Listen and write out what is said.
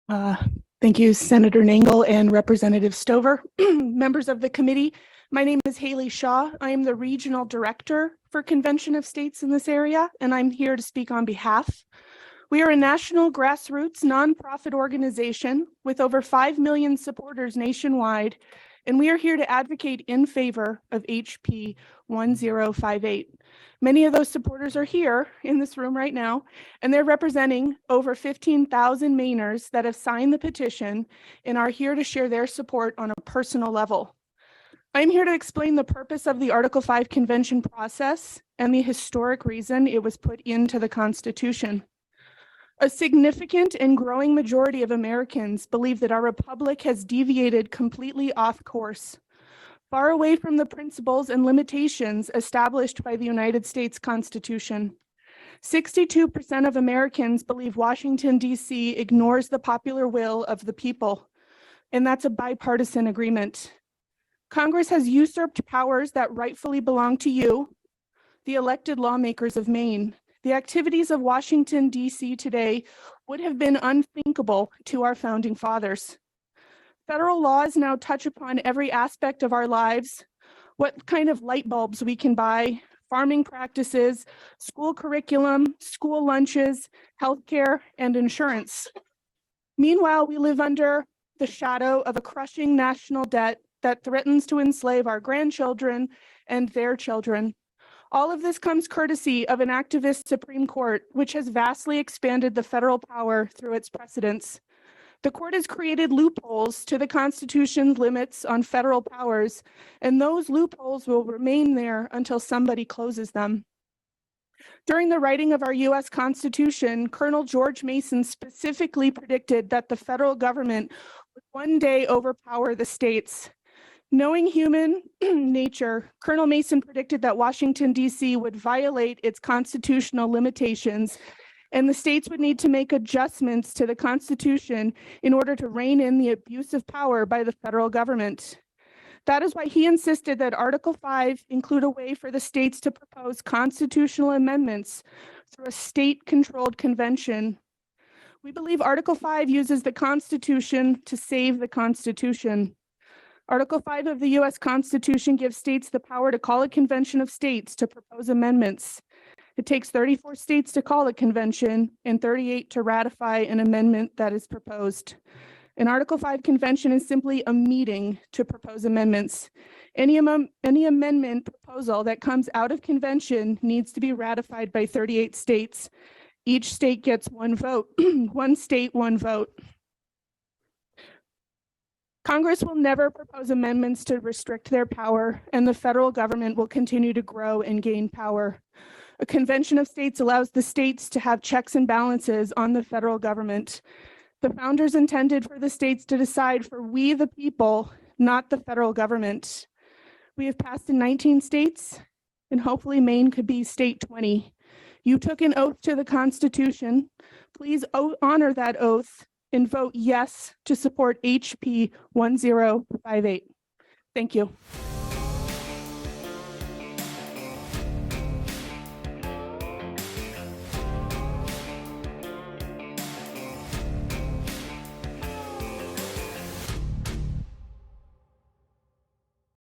Uh, Thank you, Senator Nangle and Representative Stover. Members of the committee, my name is Haley Shaw. I am the Regional Director for Convention of States in this area, and I'm here to speak on behalf. We are a national grassroots nonprofit organization with over 5 million supporters nationwide, and we are here to advocate in favor of HB 1058. Many of those supporters are here in this room right now, and they're representing over 15,000 Mainers that have signed the petition and are here to share their support on a personal level. I'm here to explain the purpose of the Article 5 convention process and the historic reason it was put into the Constitution. A significant and growing majority of Americans believe that our republic has deviated completely off course, far away from the principles and limitations established by the United States Constitution. 62% of Americans believe Washington, D.C. ignores the popular will of the people, and that's a bipartisan agreement. Congress has usurped powers that rightfully belong to you, the elected lawmakers of Maine. The activities of Washington, D.C. today would have been unthinkable to our founding fathers. Federal laws now touch upon every aspect of our lives, what kind of light bulbs we can buy, farming practices, school curriculum, school lunches, healthcare, and insurance. Meanwhile, we live under the shadow of a crushing national debt that threatens to enslave our grandchildren and their children. All of this comes courtesy of an activist Supreme Court, which has vastly expanded the federal power through its precedents. The court has created loopholes to the Constitution's limits on federal powers, and those loopholes will remain there until somebody closes them. During the writing of our U.S. Constitution, Colonel George Mason specifically predicted that the federal government would one day overpower the states. Knowing human nature, Colonel Mason predicted that Washington, D.C. would violate its constitutional limitations, and the states would need to make adjustments to the Constitution in order to rein in the abuse of power by the federal government. That is why he insisted that Article 5 include a way for the states to propose constitutional amendments through a state-controlled convention. We believe Article 5 uses the Constitution to save the Constitution. Article 5 of the U.S. Constitution gives states the power to call a convention of states to propose amendments. It takes 34 states to call a convention and 38 to ratify an amendment that is proposed. An Article 5 convention is simply a meeting to propose amendments. Any amendment proposal that comes out of convention needs to be ratified by 38 states. Each state gets one vote. One state, one vote. Congress will never propose amendments to restrict their power, and the federal government will continue to grow and gain power. A convention of states allows the states to have checks and balances on the federal government. The founders intended for the states to decide for we the people, not the federal government. We have passed in 19 states, and hopefully Maine could be state 20. You took an oath to the Constitution. Please honor that oath and vote yes to support HB 1058. Thank you.